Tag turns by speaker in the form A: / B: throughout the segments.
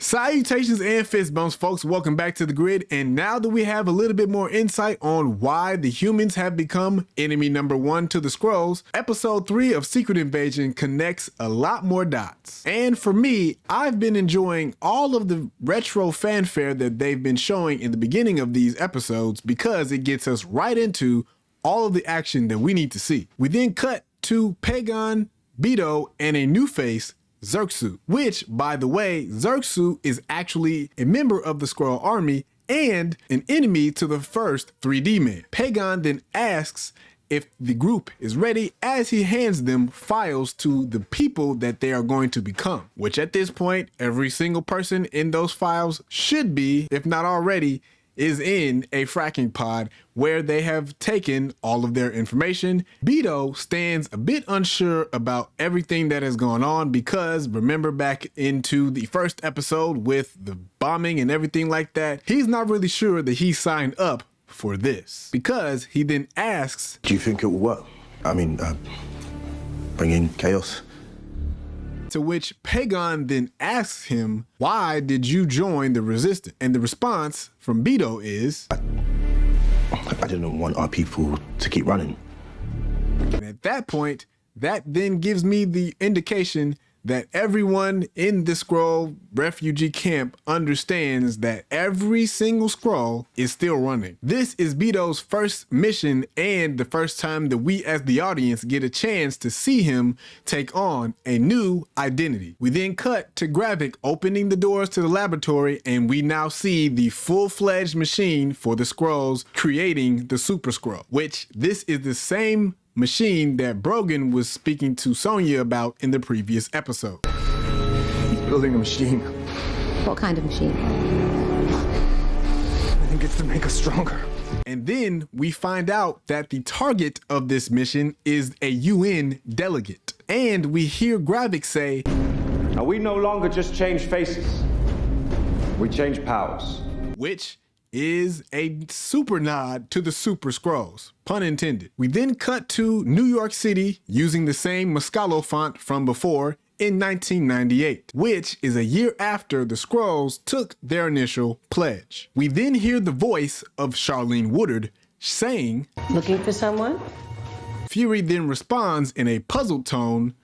A: Salutations and fist bumps, folks. Welcome back to the grid. And now that we have a little bit more insight on why the humans have become enemy number one to the Skrulls, episode 3 of Secret Invasion connects a lot more dots. And for me, I've been enjoying all of the retro fanfare that they've been showing in the beginning of these episodes because it gets us right into all of the action that we need to see. We then cut to Pagon, Beto, and a new face, Xerxu, which, by the way, Xerxu is actually a member of the Skrull army and an enemy to the first 3D man. Pagon then asks if the group is ready as he hands them files to the people that they are going to become, which at this point, every single person in those files should be, if not already, is in a fracking pod where they have taken all of their information. Beto stands a bit unsure about everything that has gone on because remember back into the first episode with the bombing and everything like that, he's not really sure that he signed up for this because he then asks,
B: do you think it will work? I mean, bring in chaos?
A: To which Pagon then asks him, why did you join the resistance? And the response from Beto is,
B: I didn't want our people to keep running.
A: And at that point, that then gives me the indication that everyone in the Skrull refugee camp understands that every single Skrull is still running. This is Beto's first mission and the first time that we as the audience get a chance to see him take on a new identity. We then cut to Gravik opening the doors to the laboratory and we now see the full-fledged machine for the Skrulls creating the Super Skrull, which this is the same machine that Brogan was speaking to Sonya about in the previous episode.
B: He's building a machine.
C: What kind of machine?
B: I think it's to make us stronger.
A: And then we find out that the target of this mission is a UN delegate. And we hear Gravik say,
D: now we no longer just change faces, we change powers.
A: Which is a super nod to the Super Skrulls, pun intended. We then cut to New York City using the same Muscalo font from before in 1998, which is a year after the Skrulls took their initial pledge. We then hear the voice of Charlene Woodard saying,
E: looking for someone?
A: Fury then responds in a puzzled tone,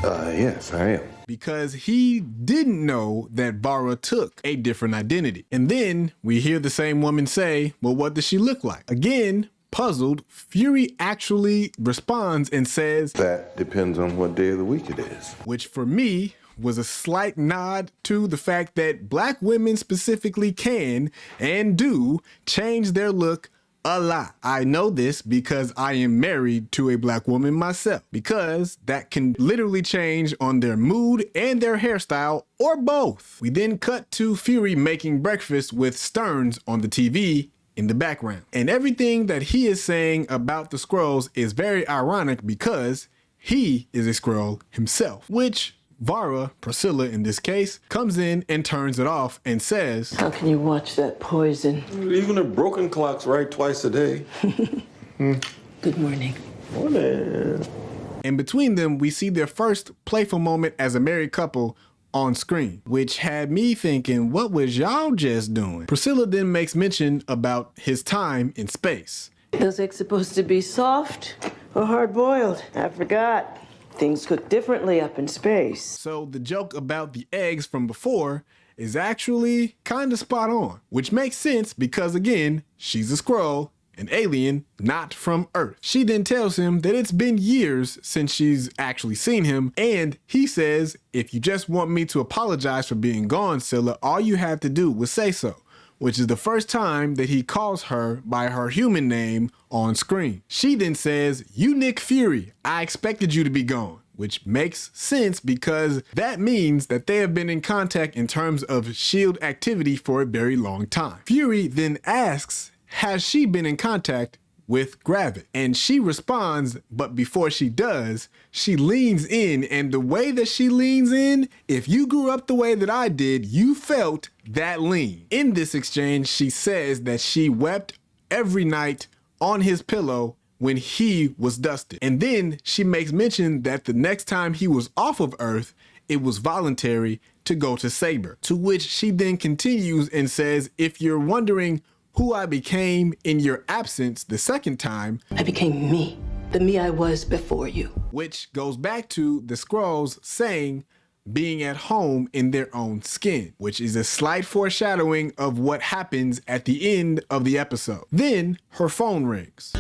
B: yes, I am.
A: Because he didn't know that Vara took a different identity. And then we hear the same woman say, well, what does she look like? Again, puzzled, Fury actually responds and says,
F: that depends on what day of the week it is.
A: Which for me was a slight nod to the fact that Black women specifically can and do change their look a lot. I know this because I am married to a Black woman myself, because that can literally change on their mood and their hairstyle or both. We then cut to Fury making breakfast with Stearns on the TV in the background. And everything that he is saying about the Skrulls is very ironic because he is a Skrull himself, which Vara, Priscilla in this case, comes in and turns it off and says,
E: how can you watch that poison?
F: Even a broken clock's right twice a day.
E: Good morning.
F: Morning.
A: And between them, we see their first playful moment as a married couple on screen, which had me thinking, what was y'all just doing? Priscilla then makes mention about his time in space.
E: Those eggs supposed to be soft or hard-boiled? I forgot. Things cook differently up in space.
A: So the joke about the eggs from before is actually kind of spot on, which makes sense because again, she's a Skrull, an alien, not from Earth. She then tells him that it's been years since she's actually seen him, and he says, if you just want me to apologize for being gone, Scylla, all you have to do was say so, which is the first time that he calls her by her human name on screen. She then says, you Nick Fury, I expected you to be gone, which makes sense because that means that they have been in contact in terms of S.H.I.E.L.D. activity for a very long time. Fury then asks, has she been in contact with Gravik? And she responds, but before she does, she leans in, and the way that she leans in, if you grew up the way that I did, you felt that lean. In this exchange, she says that she wept every night on his pillow when he was dusted. And then she makes mention that the next time he was off of Earth, it was voluntary to go to Saber, to which she then continues and says, if you're wondering who I became in your absence the second time,
E: I became me, the me I was before you.
A: which goes back to the Skrulls saying being at home in their own skin, which is a slight foreshadowing of what happens at the end of the episode. Then her phone rings.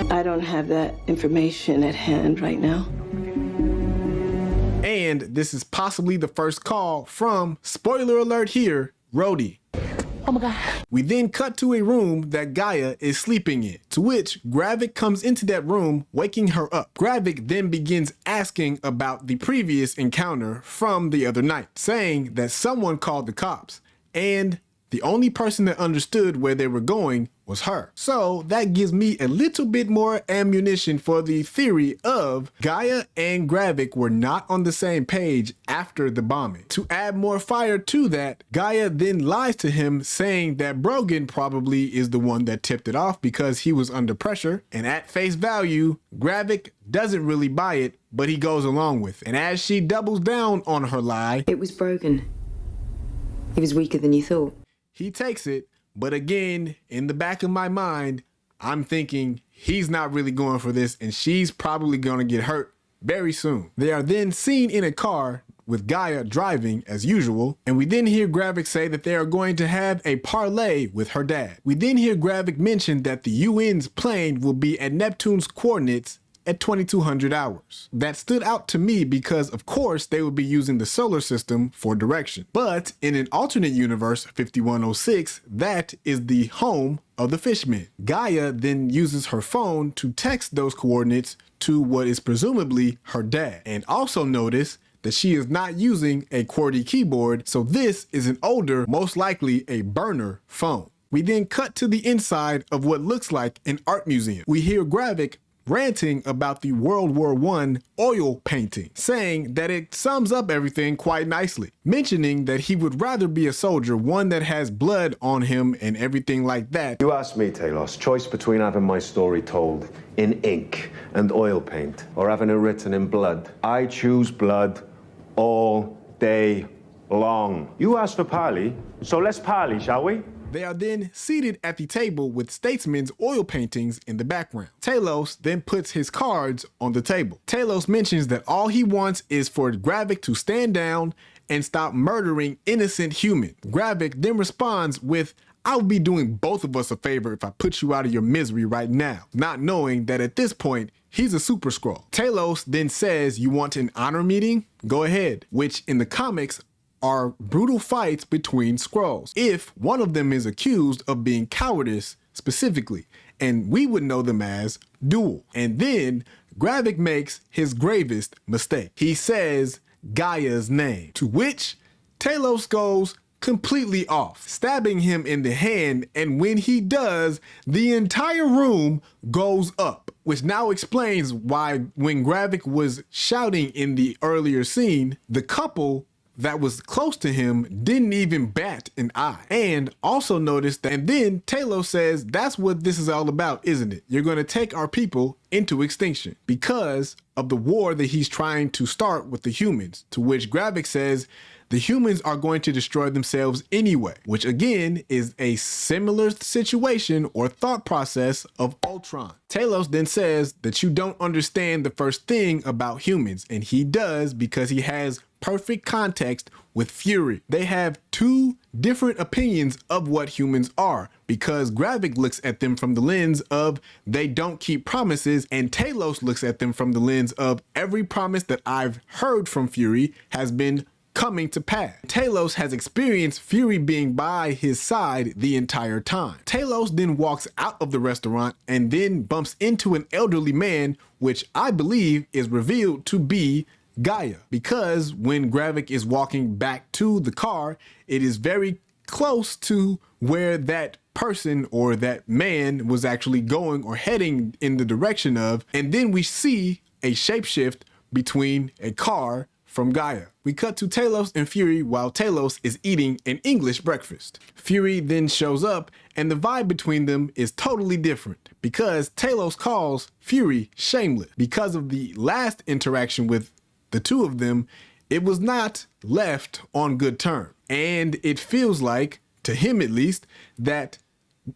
E: I don't have that information at hand right now.
A: And this is possibly the first call from, spoiler alert here, Rhodey.
E: Oh my God.
A: We then cut to a room that G'iya is sleeping in, to which Gravik comes into that room, waking her up. Gravik then begins asking about the previous encounter from the other night, saying that someone called the cops, and the only person that understood where they were going was her. So that gives me a little bit more ammunition for the theory of G'iya and Gravik were not on the same page after the bombing. To add more fire to that, G'iya then lies to him saying that Brogan probably is the one that tipped it off because he was under pressure, and at face value, Gravik doesn't really buy it, but he goes along with it. And as she doubles down on her lie,
C: It was Brogan. He was weaker than you thought.
A: he takes it, but again, in the back of my mind, I'm thinking he's not really going for this and she's probably going to get hurt very soon. They are then seen in a car with G'iya driving as usual, and we then hear Gravik say that they are going to have a parlay with her dad. We then hear Gravik mention that the UN's plane will be at Neptune's coordinates at 2200 hours. That stood out to me because of course they would be using the solar system for direction. But in an alternate universe, 5106, that is the home of the Fishmen. G'iya then uses her phone to text those coordinates to what is presumably her dad. And also notice that she is not using a QWERTY keyboard, so this is an older, most likely a burner phone. We then cut to the inside of what looks like an art museum. We hear Gravik ranting about the World War I oil painting, saying that it sums up everything quite nicely, mentioning that he would rather be a soldier, one that has blood on him and everything like that.
D: You asked me, Talos, choice between having my story told in ink and oil paint or having it written in blood. I choose blood all day long. You asked for parley, so let's parley, shall we?
A: They are then seated at the table with Statesman's oil paintings in the background. Talos then puts his cards on the table. Talos mentions that all he wants is for Gravik to stand down and stop murdering innocent humans. Gravik then responds with, I would be doing both of us a favor if I put you out of your misery right now, not knowing that at this point, he's a Super Skrull. Talos then says, you want an honor meeting? Go ahead, which in the comics are brutal fights between Skrulls, if one of them is accused of being cowardice specifically, and we would know them as duel. And then Gravik makes his gravest mistake. He says G'iya's name, to which Talos goes completely off, stabbing him in the hand, and when he does, the entire room goes up, which now explains why when Gravik was shouting in the earlier scene, the couple that was close to him didn't even bat an eye. And also notice that, and then Talos says, that's what this is all about, isn't it? You're going to take our people into extinction because of the war that he's trying to start with the humans, to which Gravik says the humans are going to destroy themselves anyway, which again is a similar situation or thought process of Ultron. Talos then says that you don't understand the first thing about humans, and he does because he has perfect context with Fury. They have two different opinions of what humans are because Gravik looks at them from the lens of they don't keep promises, and Talos looks at them from the lens of every promise that I've heard from Fury has been coming to pass. Talos has experienced Fury being by his side the entire time. Talos then walks out of the restaurant and then bumps into an elderly man, which I believe is revealed to be G'iya, because when Gravik is walking back to the car, it is very close to where that person or that man was actually going or heading in the direction of, and then we see a shapeshift between a car from G'iya. We cut to Talos and Fury while Talos is eating an English breakfast. Fury then shows up and the vibe between them is totally different because Talos calls Fury shameless because of the last interaction with the two of them. it was not left on good terms. And it feels like, to him at least, that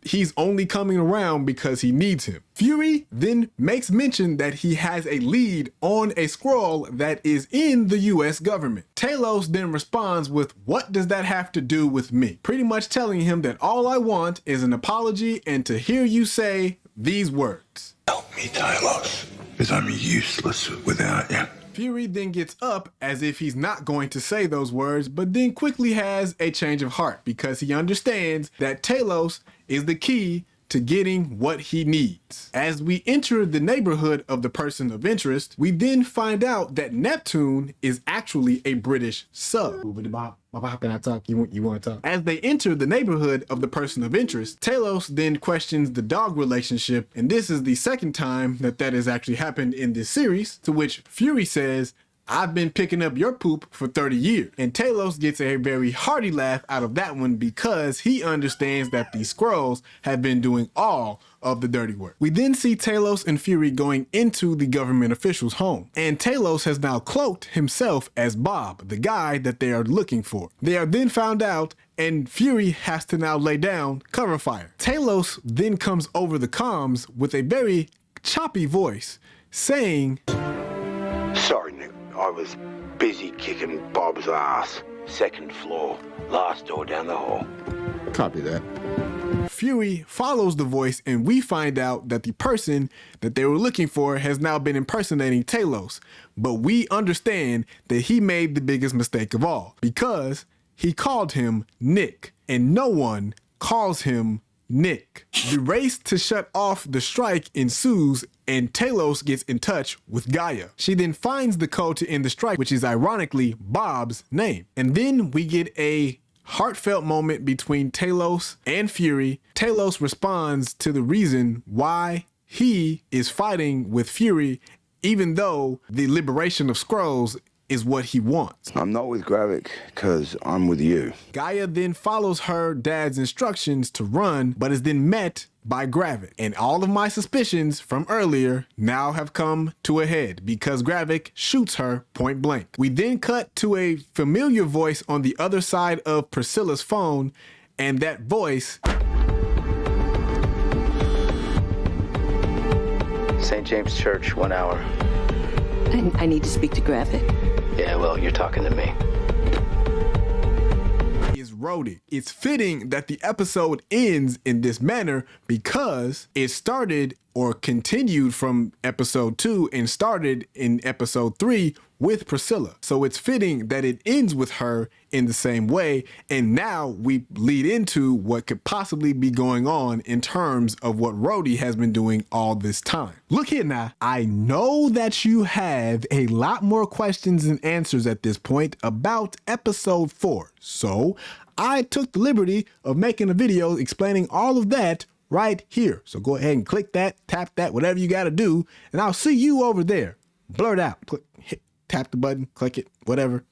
A: he's only coming around because he needs him. Fury then makes mention that he has a lead on a Skrull that is in the US government. Talos then responds with, "What does that have to do with me?" Pretty much telling him that all I want is an apology and to hear you say these words.
G: Help me, Talos, because I'm useless without you.
A: Fury then gets up as if he's not going to say those words, but then quickly has a change of heart because he understands that Talos is the key to getting what he needs. As we enter the neighborhood of the person of interest, we then find out that Neptune is actually a British sub. Can I talk? You want to talk? As they enter the neighborhood of the person of interest, Talos then questions the dog relationship, and this is the second time that has actually happened in this series, to which Fury says, "I've been picking up your poop for 30 years. And Talos gets a very hearty laugh out of that one because he understands that the Skrulls have been doing all of the dirty work. We then see Talos and Fury going into the government official's home, and Talos has now cloaked himself as Bob, the guy that they are looking for. They are then found out, and Fury has to now lay down cover fire. Talos then comes over the comms with a very choppy voice saying,
G: Sorry, Nick. I was busy kicking Bob's ass. Second floor, last door down the hall.
B: Copy that.
A: Fury follows the voice, and we find out that the person that they were looking for has now been impersonating Talos. But we understand that he made the biggest mistake of all because he called him Nick, and no one calls him Nick. The race to shut off the strike ensues, and Talos gets in touch with G'iya. She then finds the code to end the strike, which is ironically Bob's name. And then we get a heartfelt moment between Talos and Fury. Talos responds to the reason why he is fighting with Fury, even though the liberation of Skrulls is what he wants.
G: I'm not with Gravik, because I'm with you.
A: G'iya then follows her dad's instructions to run, but is then met by Gravik. And all of my suspicions from earlier now have come to a head because Gravik shoots her point blank. We then cut to a familiar voice on the other side of Priscilla's phone, and that voice...
H: St. James Church, 1 hour.
E: I need to speak to Gravik.
H: Yeah, well, you're talking to me.
A: is Rhodey. It's fitting that the episode ends in this manner because it started or continued from episode 2 and started in episode 3 with Priscilla. So it's fitting that it ends with her in the same way, and now we lead into what could possibly be going on in terms of what Rhodey has been doing all this time. Look here now, I know that you have a lot more questions and answers at this point about episode 4, so I took the liberty of making a video explaining all of that right here. So go ahead and click that, tap that, whatever you got to do, and I'll see you over there. Blurt out, tap the button, click it, whatever.